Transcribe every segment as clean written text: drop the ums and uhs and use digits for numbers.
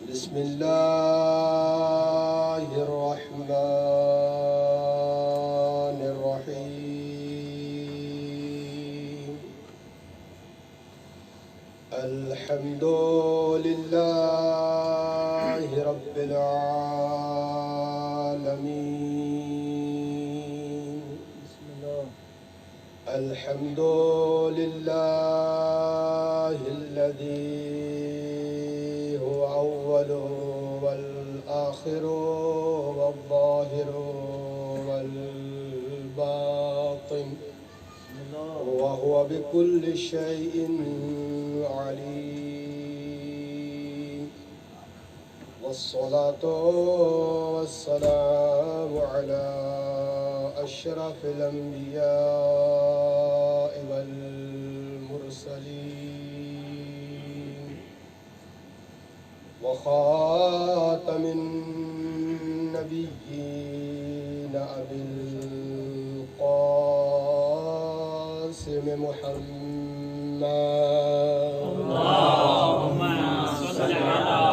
بسم الله الرحمن الرحيم. الحمد لله رب العالمين. الحمد لله الذي هو أول والآخر والظاهر والباطن وهو بكل شيء عليم. والصلاة والسلام على أشرف الأنبياء والمرسلين وخاتم النبيين أبي القاسم محمد اللهم صل على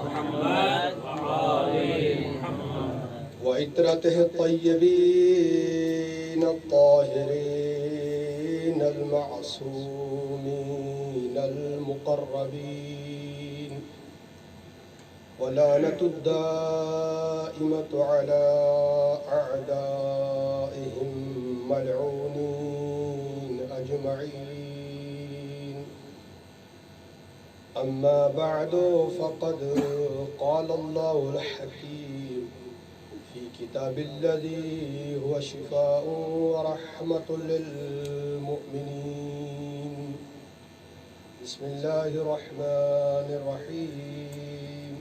محمد وآل محمد وعترته الطيبين الطاهرين المعصومين المقربين ولعنة الدائمة على أعدائهم ملعونين أجمعين. أما بعد فقد قال الله الحكيم في كتاب الذي هو شفاء ورحمة للمؤمنين. بسم الله الرحمن الرحيم.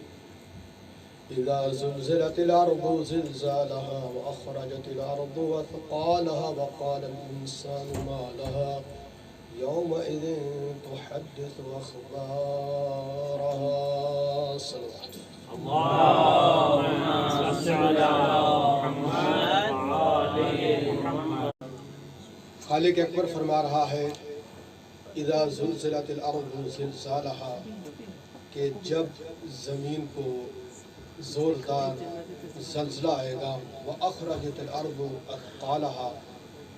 إذا زلزلت الأرض زلزالها وأخرجت الأرض أثقالها وقال الإنسان ما لها يومئذ تحدث أخبارها. صلوات اللهم صل على محمد وآل محمد. خالق اکبر فرما رہا ہے اذا زلزلت الارض زلزالها کہ جب زمین کو زوردار زلزلہ آئے گا وَأَخْرَجَتِ الْأَرْضُ أَثْقَالَهَا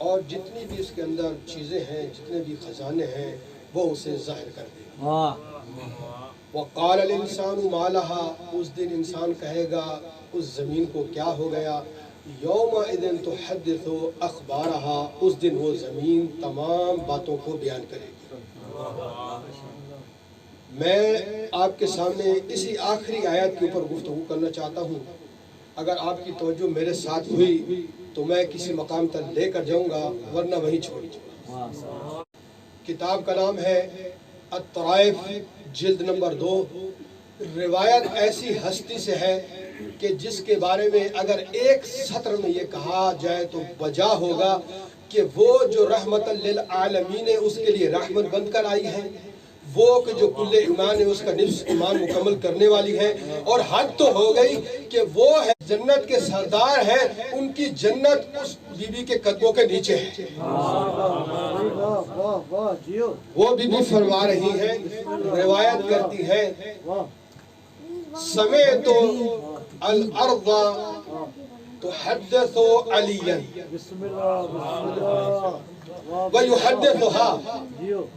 اور جتنی بھی اس کے اندر چیزیں ہیں جتنے بھی خزانے ہیں وہ اسے ظاہر کر دیں. وَقَالَ الْإِنسَانُ مَا لَهَا اس دن انسان کہے گا اس زمین کو کیا ہو گیا. يَوْمَئِذٍ تُحَدِّثُ أَخْبَارَهَا اس دن وہ زمین تمام باتوں کو بیان کرے گی. میں آپ کے سامنے اسی آخری آیت کے اوپر گفتگو کرنا چاہتا ہوں. اگر آپ کی توجہ میرے ساتھ ہوئی تو میں کسی مقام تک لے کر جاؤں گا ورنہ وہیں چھوڑ جاؤں گا. کتاب کا نام ہے الطرائف جلد نمبر 2. روایت ایسی ہستی سے ہے کہ جس کے بارے میں اگر ایک سطر میں یہ کہا جائے تو بجا ہوگا کہ وہ جو رحمت للعالمین ہے اس کے لیے رحمت بن کر آئی ہے، وہ کہ جو کل ایمان ہے اس کا نصف ایمان مکمل کرنے والی ہے، اور حد تو ہو گئی کہ وہ ہے جنت کے سردار ہیں، ان کی جنت اس بی بی کے قدموں کے نیچے ہے. وہ بی بی فرما رہی ہیں، روایت کرتی ہیں، سمیت الارض تحدث علیاً وَيُحَدِّثُهَا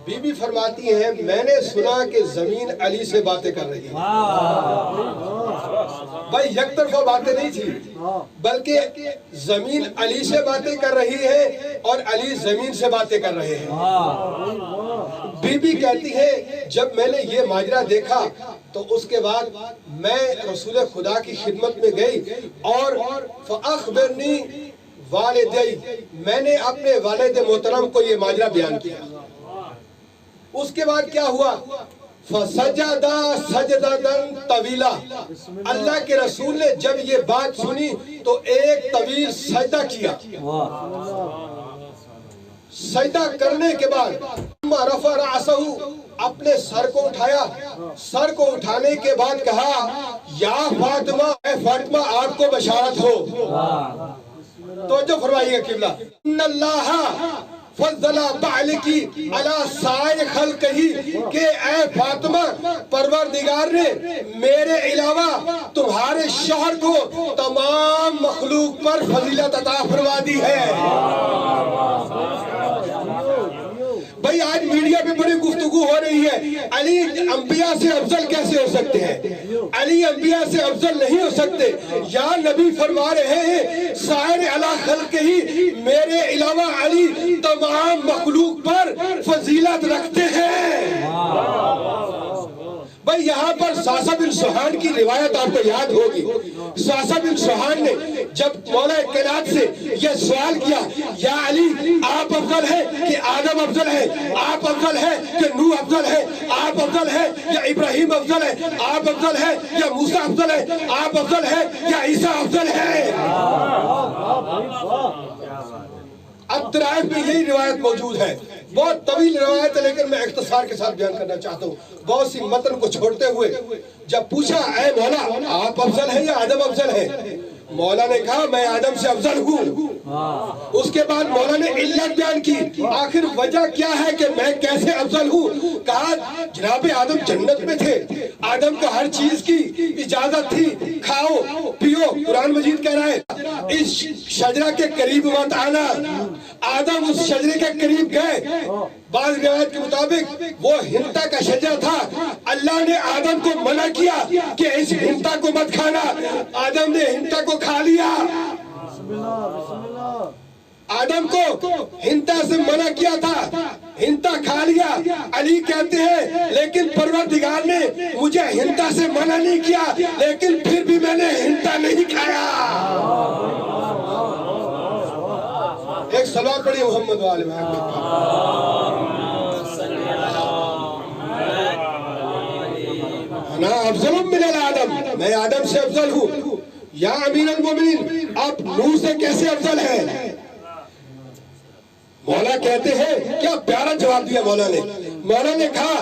بی بی فرماتی ہیں میں نے سنا کہ زمین علی سے باتیں کر رہی ہے. بھائی یک طرفہ باتیں نہیں تھی بلکہ زمین علی سے باتیں کر رہی ہے اور علی زمین سے باتیں کر رہے ہیں. بی بی کہتی ہے جب میں نے یہ ماجرا دیکھا تو اس کے بعد میں رسول خدا کی خدمت میں گئی اور فَأَخْبِرْنِي والدی میں نے اپنے والد محترم کو یہ ماجرا بیان کیا. اس کے بعد کیا ہوا؟ فَسَجَدَ سَجْدَةً طَوِيلًا اللہ کے رسول نے جب یہ بات سنی تو ایک طویل سجدہ کیا. سجدہ کرنے کے بعد رفع رأسہ اپنے سر کو اٹھایا. سر کو اٹھانے کے بعد کہا یا فاطمہ اے فاطمہ آپ کو بشارت ہو. توجہ فرمائیے قبلہ. ان اللہ فضلا بعلکی علی سائر خلقہی کہ اے فاطمہ پروردگار نے میرے علاوہ تمہارے شوہر کو تمام مخلوق پر فضیلت عطا فرما دی ہے۔ بھئی آج میڈیا پہ بڑی گفتگو ہو رہی ہے، علی انبیاء سے افضل کیسے ہو سکتے ہیں؟ علی انبیاء سے افضل نہیں ہو سکتے۔ یا نبی فرما رہے ہیں سائر علی خلق ہی میرے علاوہ علی تمام مخلوق پر فضیلت رکھتے ہیں۔ بھئی یہاں پر ساسا بن سہان کی روایت آپ کو یاد ہوگی۔ ساسا بن سہان نے جب مولا کائنات سے یہ سوال کیا یا علی آپ افضل ہے کہ آدم افضل ہے، آپ افضل ہے کہ نوح افضل ہے، آپ افضل ہے یا ابراہیم افضل ہے، آپ افضل ہے یا موسیٰ افضل ہے، آپ افضل ہے یا عیسیٰ افضل ہے؟ اب ترائف میں یہی روایت موجود ہے، بہت طویل روایت ہے لیکن میں اختصار کے ساتھ بیان کرنا چاہتا ہوں بہت سی متن کو چھوڑتے ہوئے۔ جب پوچھا اے مولا آپ افضل ہیں یا آدم افضل ہے؟ مولا نے کہا میں آدم سے افضل ہوں۔ اس کے بعد مولا نے علت بیان کی، آخر وجہ کیا ہے کہ میں کیسے افضل ہوں؟ کہا جناب آدم جنت میں تھے، آدم کو ہر چیز کی اجازت تھی، کھاؤ پیو، قرآن مجید کہہ رہا ہے اس شجرہ کے قریب مت آنا۔ آدم اس شجرے کے قریب گئے، بعض روایت کے مطابق وہ ہنتا کا شجرہ تھا، اللہ نے آدم کو منع کیا کہ اس ہنتا کو مت کھانا، آدم نے ہنتا کو کھا لیا۔ آدم کو ہنتا سے منع کیا تھا، ہنتا کھا لیا۔ علی کہتے ہیں لیکن پروردگار نے مجھے ہنتا سے منع نہیں کیا لیکن پھر بھی میں نے ہنتا نہیں کھایا۔ ایک صلوات پڑھی محمد وآل محمد۔ انا افضل من الآدم، میں آدم سے افضل ہوں۔ یا امیر المومنین آپ نوح سے کیسے افضل ہیں؟ مولا کہتے ہیں کیا پیارا جواب دیا مولا نے۔ مولا نے کہا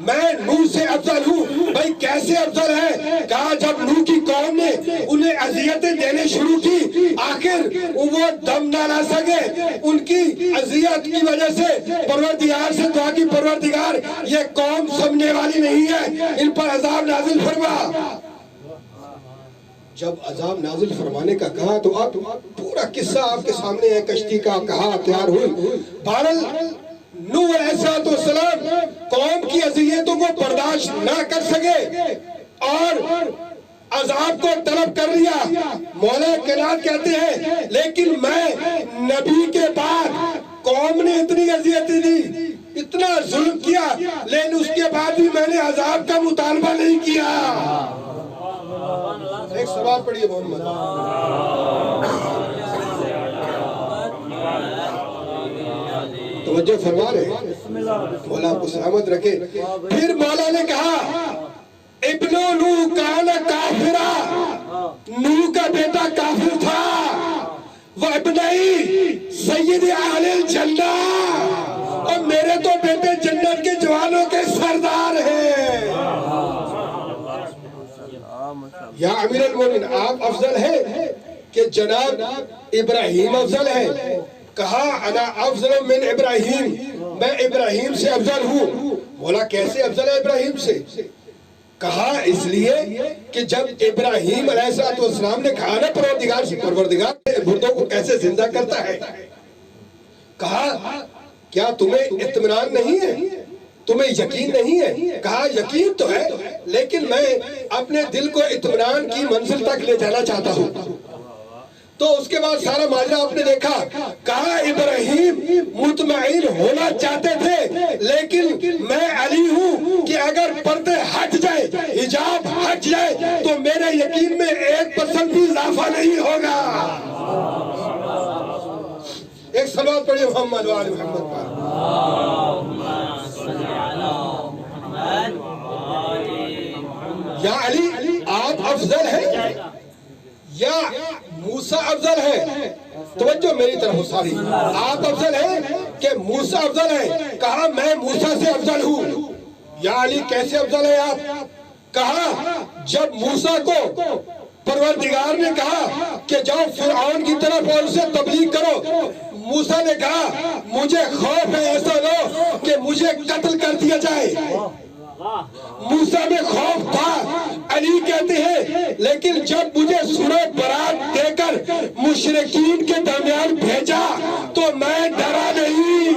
میں نوح سے افضل ہوں۔ بھائی کیسے افضل ہے؟ کہا جب نوح کی قوم نے انہیں اذیتیں دینے شروع کی، آخر وہ دم نہ لا سکے، ان کی اذیت کی وجہ سے پروردگار سے دعا کی پروردگار یہ قوم سمجھنے والی نہیں ہے، ان پر عذاب نازل فرما۔ جب عذاب نازل فرمانے کا کہا تو اب پورا قصہ آپ کے سامنے ہے، کشتی کا کہا تیار ہوئی۔ بہرحال نوح علیہ السلام قوم کی اذیتوں کو برداشت نہ کر سکے اور عذاب کو طلب کر لیا۔ مولا کائنات کہتے ہیں لیکن میں نبی کے بعد قوم نے اتنی اذیتیں دی، اتنا ظلم کیا، لیکن اس کے بعد بھی میں نے عذاب کا مطالبہ نہیں کیا۔ ایک سوال پڑھیے محمد۔ توجہ فرما رہے مولا کو سلامت رکھے۔ پھر مولا نے کہا ابن نوح کان کافرا، نوح کا بیٹا کافر تھا، وابنئی سید اہل الجنہ، اور میرے تو بیٹے جنت کے جوانوں کے سردار ہیں۔ یا امیر المومن آپ افضل ہے کہ جناب ابراہیم افضل ہے؟ کہا انا افضل من ابراہیم، میں ابراہیم سے افضل ہوں۔ مولا کیسے افضل ہے ابراہیم سے؟ کہا اس لیے کہ جب ابراہیم علیہ السلام نے کہا نا پروردگار سے پروردگار مردوں کو کیسے زندہ کرتا ہے، کہا کیا تمہیں اطمینان نہیں ہے، تمہیں یقین نہیں ہے؟ کہا یقین تو ہے لیکن میں اپنے دل کو اطمینان کی منزل تک لے جانا چاہتا ہوں۔ تو اس کے بعد سارا ماجرا آپ نے دیکھا، کہا ابراہیم مطمئن ہونا چاہتے تھے لیکن میں علی ہوں کہ اگر پردے ہٹ جائے، حجاب ہٹ جائے تو میرے یقین میں 1% بھی اضافہ نہیں ہوگا۔ ایک صلوات پڑھیے محمد وآل محمد پر۔ یا علی آپ افضل ہیں یا موسیٰ افضل ہے؟ توجہ میری طرف ساری، آپ افضل ہیں کہ موسیٰ افضل ہے؟ کہا میں موسیٰ سے افضل ہوں۔ یا علی کیسے افضل ہے آپ؟ کہا جب موسیٰ کو پروردگار نے کہا کہ جاؤ فرعون کی طرف اور اسے تبلیغ کرو، موسیٰ نے کہا مجھے خوف ہے ایسا نہ کہ مجھے قتل کر دیا جائے. موسیٰ میں خوف تھا. علی کہتے ہیں لیکن جب مجھے سورہ برات دے کر مشرکین کے درمیان بھیجا تو میں ڈرا نہیں.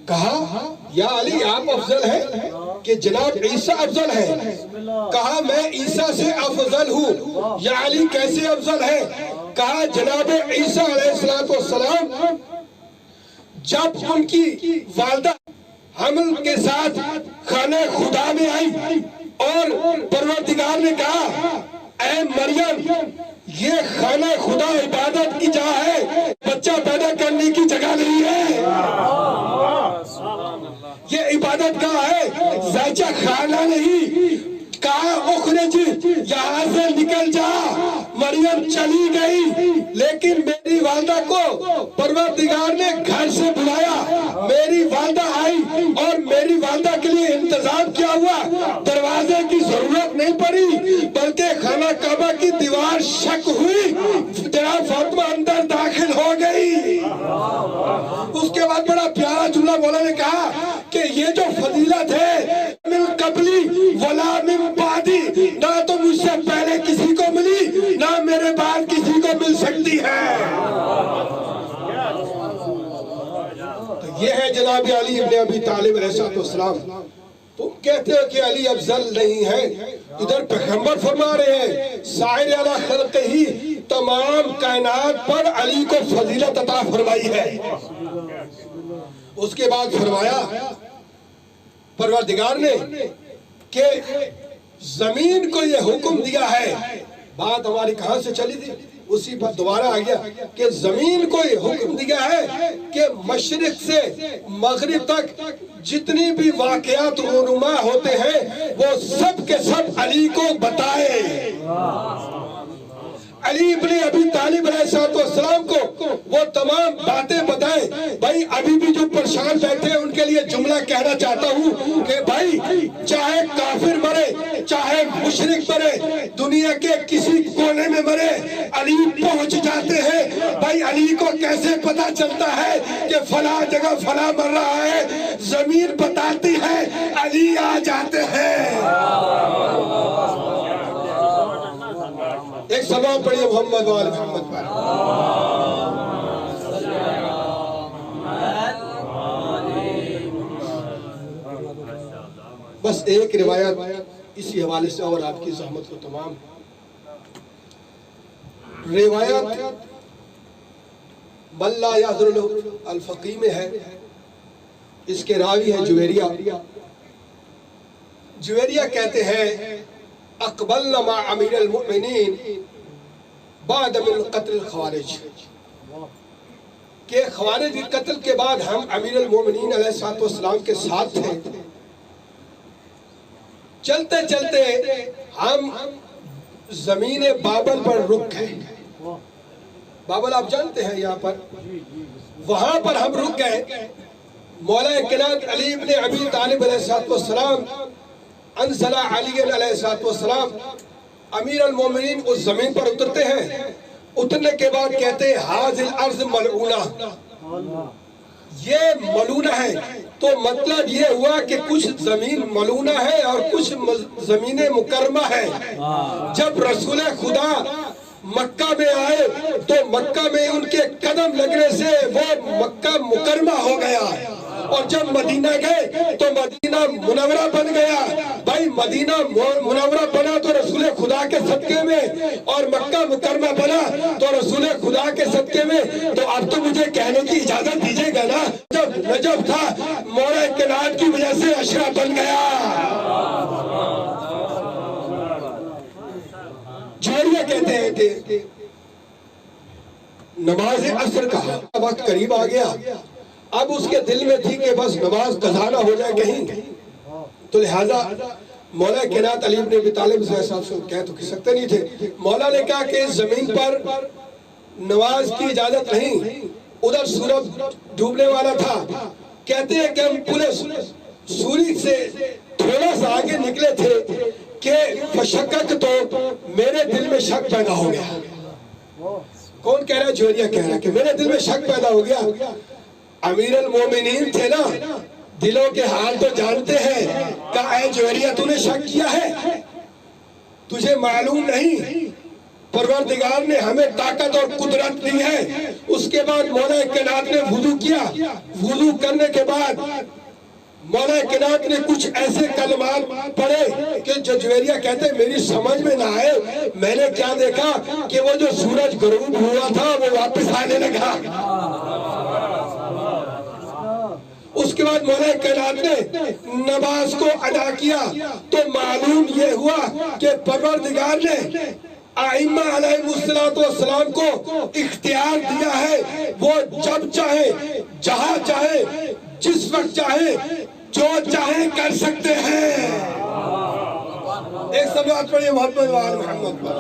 کہا یا علی آپ افضل ہیں کہ جناب عیسیٰ افضل ہے؟ کہا میں عیسیٰ سے افضل ہوں. یا علی کیسے افضل ہے؟ کہا جناب عیسیٰ علیہ السلام جب ان کی والدہ حمل کے ساتھ خانہ خدا میں آئی اور پروردگار نے کہا اے مریم یہ خانہ خدا عبادت کی جگہ ہے، بچہ پیدا کرنے کی جگہ نہیں ہے. یہ عبادت کا ہے، زائچہ خانہ نہیں. کہا اخرج یہاں سے نکل جا. مریم چلی گئی لیکن میری والدہ کو پروردگار نے گھر سے بلایا. میری والدہ آئی اور میری والدہ کے لیے انتظام کیا ہوا. دروازے کی ضرورت نہیں پڑی بلکہ خانہ کعبہ کی دیوار شک ہوئی. جناب فاطمہ اندر داخل ہو گئی. اس کے بعد بڑا پیارا جملہ مولا نے کہا کہ یہ جو فضیلت ہے من قبلی ولا من بعدی، نہ تو مجھ سے پہلے کسی کو ملی نہ میرے بعد کسی کو مل سکتی ہے. تو یہ ہے جناب علی ابن ابی طالب علیہ السلام. تم کہتے ہو کہ علی افضل نہیں ہے، ادھر پیغمبر فرما رہے ہیں سائر علی خلق ہی، تمام کائنات پر علی کو فضیلت عطا فرمائی ہے. اس کے بعد فرمایا پروردگار نے کہ زمین کو یہ حکم دیا ہے. بات ہماری کہاں سے چلی تھی؟ اسی پر دوبارہ آ گیا کہ زمین کو یہ حکم دیا ہے کہ مشرق سے مغرب تک جتنی بھی واقعات رونما ہوتے ہیں وہ سب کے سب علی کو بتائے. علی ابن ابی طالب علیہ السلام کو وہ تمام باتیں بتائیں. بھائی ابھی بھی جو پریشان بیٹھے ہیں ان کے لیے جملہ کہنا چاہتا ہوں کہ بھائی چاہے کافر مرے چاہے مشرک مرے دنیا کے کسی کونے میں مرے علی پہنچ جاتے ہیں. بھائی علی کو کیسے پتا چلتا ہے کہ فلاں جگہ فلاں مر رہا ہے؟ زمین بتاتی ہے، علی آ جاتے ہیں. ایک سلام پڑھیے محمد وآل محمد پر. بس ایک روایت اسی حوالے سے اور آپ کی زحمت کو تمام. روایت من لا یعذر الفقی میں ہے. اس کے راوی ہے جویریہ. جویریہ کہتے ہیں اقبلنا مع امیر المؤمنین بعد من قتل الخوارج، کہ خوارج کے قتل کے بعد ہم امیر المؤمنین علیہ السلام کے ساتھ تھے. چلتے چلتے ہم زمین بابل پر رک گئے. بابل آپ جانتے ہیں یہاں پر، وہاں پر ہم رک گئے. مولا کائنات علی ابن ابی طالب علیہ السلام انزل علی علیہ السلام امیر المومنین اس زمین پر اترتے ہیں. اترنے کے بعد کہتے ہیں حاضر الارض ملعونہ، یہ ملعونہ ہے. تو مطلب یہ ہوا کہ کچھ زمین ملعونہ ہے اور کچھ زمین مکرمہ ہے. جب رسول خدا مکہ میں آئے تو مکہ میں ان کے قدم لگنے سے وہ مکہ مکرمہ ہو گیا، اور جب مدینہ گئے تو مدینہ منورہ بن گیا. بھائی مدینہ منورہ بنا تو رسول خدا کے صدقے میں، اور مکہ مکرمہ بنا تو رسول خدا کے صدقے میں. تو اب تو مجھے کہنے کی اجازت دیجئے گا نا، جب نجف تھا مولا کائنات کی وجہ سے اشرا بن گیا. جویریہ کہتے ہیں کہ نماز عصر کا وقت قریب آ گیا. اب اس کے دل میں تھی کہ بس نماز قضا نہ ہو جائے کہیں، تو لہٰذا مولا کائنات علی ابن ابی طالب سے کہہ تو سکتے نہیں تھے. مولا نے کہا کہ اس زمین پر نماز کی اجازت نہیں. ادھر سورج ڈوبنے والا تھا. کہتے ہیں کہ ہم پورے سورج سے تھوڑا سا آگے نکلے تھے کہ فشکک تو میرے دل میں شک پیدا ہو گیا. کون کہہ رہا ہے؟ جویریہ کہہ رہا ہے کہ میرے دل میں شک پیدا ہو گیا. امیر المومنین تھے نا، دلوں کے حال تو جانتے ہیں. کہا اے جویریہ تو نے شک کیا ہے؟ تجھے معلوم نہیں پروردگار نے ہمیں طاقت اور قدرت دی ہے. اس کے بعد مولا کائنات نے وضو کیا. وضو کرنے کے بعد مولا کائنات نے کچھ ایسے کلمات پڑھے کہ جو جویریہ کہتے میری سمجھ میں نہ آئے. میں نے کیا دیکھا کہ وہ جو سورج غروب ہوا تھا وہ واپس آنے لگا. اس کے بعد مولا کائنات نے نماز کو ادا کیا تو معلوم یہ ہوا کہ پروردگار نے ائمہ علیہ السلام کو اختیار دیا ہے. وہ جب چاہے، جہاں چاہے، جس وقت چاہے، جو چاہے کر سکتے ہیں. ایک سماعت پڑھیے محمد وآل محمد پر.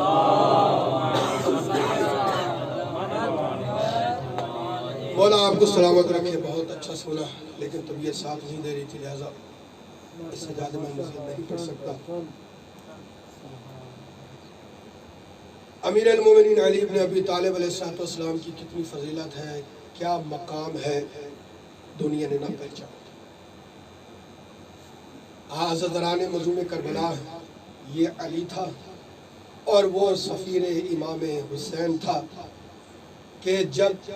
مولا آپ کو سلامت رکھے. بہت اچھا سنا لیکن طبیعت ساتھ نہیں دے رہی تھی، لہذا اس سجادے میں مزید نہیں پڑھ سکتا. امیر المومنین علی ابن ابی طالب علیہ السلام کی کتنی فضیلت ہے، کیا مقام ہے، دنیا نے نہ پہچانا. حضران مظلوم کربلا یہ علی تھا اور وہ سفیر امام حسین تھا کہ جب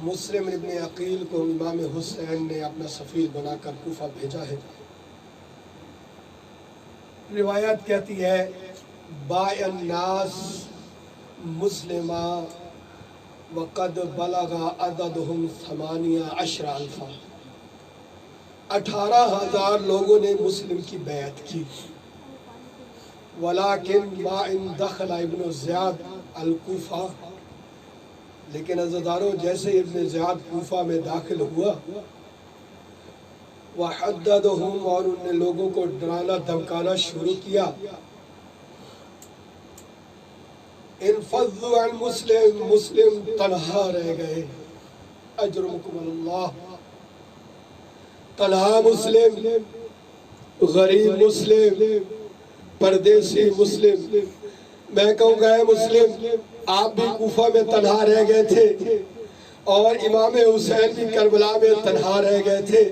مسلم ابن عقیل کو امام حسین نے اپنا سفیر بنا کر کوفہ بھیجا ہے. روایت کہتی ہے بائع الناس مسلمہ وقد بلغ عددہم 18,000. 18,000 لوگوں نے مسلم کی بیعت کی. ولیکن ما ان دخل ابن زیاد الکوفہ، لیکن عزیزانو جیسے ابن زیاد کوفہ میں داخل ہوا وحددہم، اور انہوں نے لوگوں کو ڈرانا دھمکانا شروع کیا. انفضوا عن مسلم، مسلم تنہا رہ گئے. اجرمکم اللہ. تنہا مسلم، غریب مسلم، پردیسی مسلم. میں کہوں گا اے مسلم، آپ بھی کوفہ میں تنہا رہ گئے تھے اور امام حسین بھی کربلا میں تنہا رہ گئے تھے،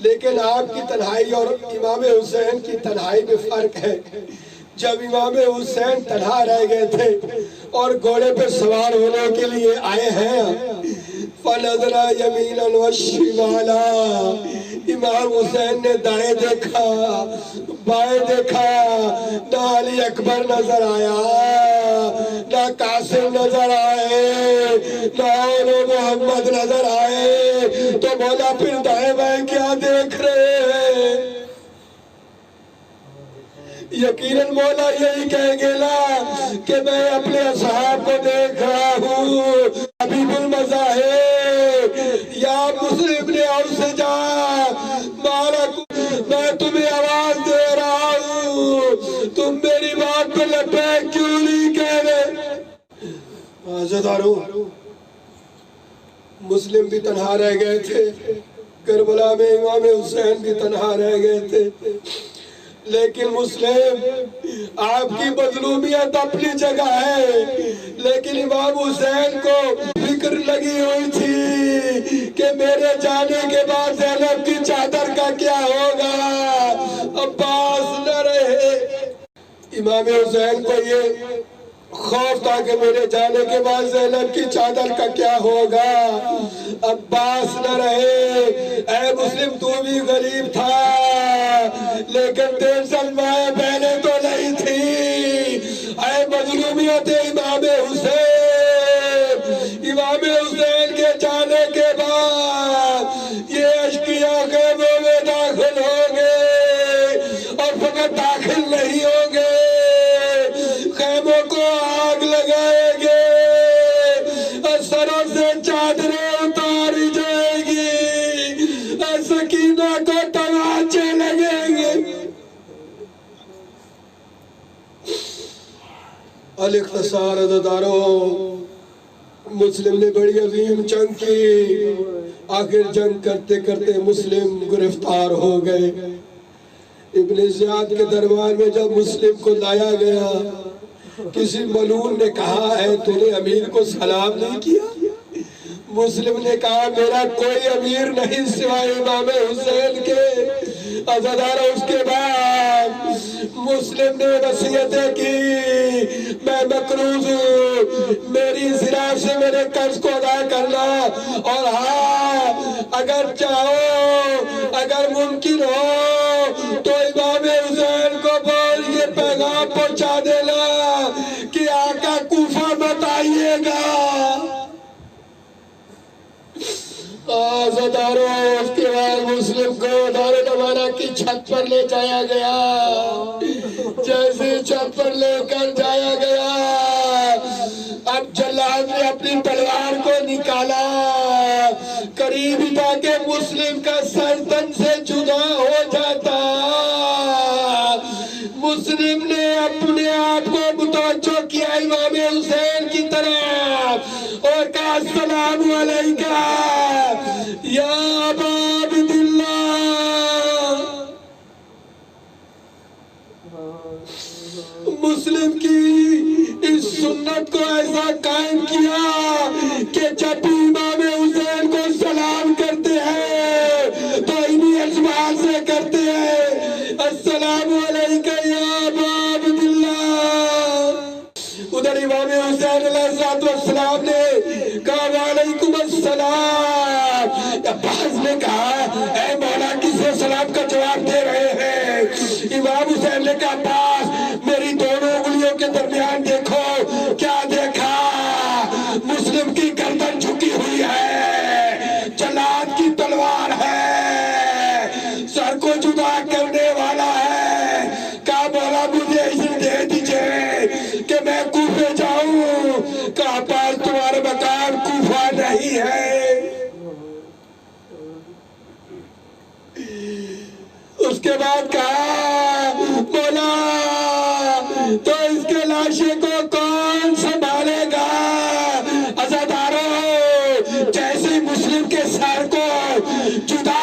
لیکن آپ کی تنہائی اور امام حسین کی تنہائی میں فرق ہے. جب امام حسین تنہا رہ گئے تھے اور گھوڑے پہ سوار ہونے کے لیے آئے ہیں، فَنَظْرَ يَمِينًا وَالشِّمَالًا، امام حسین نے دائیں دیکھا، بائیں دیکھا، نہ علی اکبر نظر آیا، نہ قاسم نظر آئے، نہ اول محمد نظر آئے. تو مولا پھر دائیں بائیں کیا دیکھ رہے ہیں؟ یقیناً مولا یہی کہیں گے نا کہ میں اپنے اصحاب کو دیکھ رہا ہوں. حبیب المذاہب یا مسلم نے اور سے جا بارک، میں تمہیں آواز دے رہا ہوں، تم میری بات پہ لبیک کیوں نہیں کہہ رہے؟ عزیزانو مسلم بھی تنہا رہ گئے تھے، کربلا میں امام حسین بھی تنہا رہ گئے تھے، لیکن مسلم آپ کی مظلومیت اپنی جگہ ہے، لیکن امام حسین کو فکر لگی ہوئی تھی کہ میرے جانے کے بعد زینب کی چادر کا کیا ہوگا. عباس نہ رہے. امام حسین کو یہ خوف تھا کہ میرے جانے کے بعد زینب کی چادر کا کیا ہوگا. عباس نہ رہے. اے مسلم تو بھی غریب تھا لیکن تیرے سلمائے بہنیں تو نہیں تھی. اے مظلومیت امام حسین، امام حسین کے جانے کے بعد یہ اشقیاء خیموں میں داخل ہوں گے اور فقط داخل نہیں ہوں گے، خیموں کو آگ لگائیں گے، سروں سے چادریں اتاری جائیں گی، سکینہ کو تماچے لگیں گے. الاختصار عزیزانو مسلم نے بڑی عظیم جنگ کی. آخر جنگ کرتے کرتے مسلم گرفتار ہو گئے. ابن زیاد کے دربار میں جب مسلم کو لایا گیا، کسی ملعون نے کہا ہے تو نے امیر کو سلام نہیں کیا؟ مسلم نے کہا میرا کوئی امیر نہیں سوائے امام حسین کے۔ عزادارو اس کے بعد مسلم نے وصیتیں کی، میں مقروض ہوں، میری زرا سے میرے قرض کو ادا کرنا، اور ہاں اگر چاہو، اگر ممکن ہو تو امام حسین کو بول یہ پیغام پہنچا دینا کہ آقا کوفہ مت آئیے گا۔ عزادارو اس کے بعد مسلم کو دار الامانہ کی چھت پر لے جایا گیا۔ جیسے چھت پر لے کر جایا گیا، اب جلاد نے اپنی تلوار کو نکالا، قریب تھا کہ مسلم کا سر تن سے جدا ہو جاتا۔ مسلم نے اپنے آپ کو متوجہ کیا امام حسین کی طرف اور کہا السلام علیکہ یا ابا عبد اللہ۔ مسلم کی اس سنت کو ایسا قائم کیا کہ جب بھی امام حسین کو سلام کرتے ہیں تو انہی الفاظ سے کرتے ہیں السلام علیکہ یا ابا عبد اللہ۔ ادھر امام حسین علیہ السلام نے کہا وعلیکم السلام۔ عباس نے کہا اے مولا کسے سلام کا جواب دے رہے ہیں؟ امام حسین نے کہا عباس میری دونوں انگلیوں کے درمیان دیکھو۔ کیا دیکھا؟ مسلم کی گردن جھکی ہوئی ہے، جلاد کی تلوار ہے، سر کو جدا کرنے والا ہے۔ کہا مولا مجھے اذن دے دیجئے کہ میں کوفے جاؤں۔ کہا عباس تمہارا مقام کوفہ نہیں ہے۔ اس کے بعد کہا مولا تو اس کے لاشے کو کون سنبھالے گا؟ عزادارو جیسے مسلم کے سر کو جدا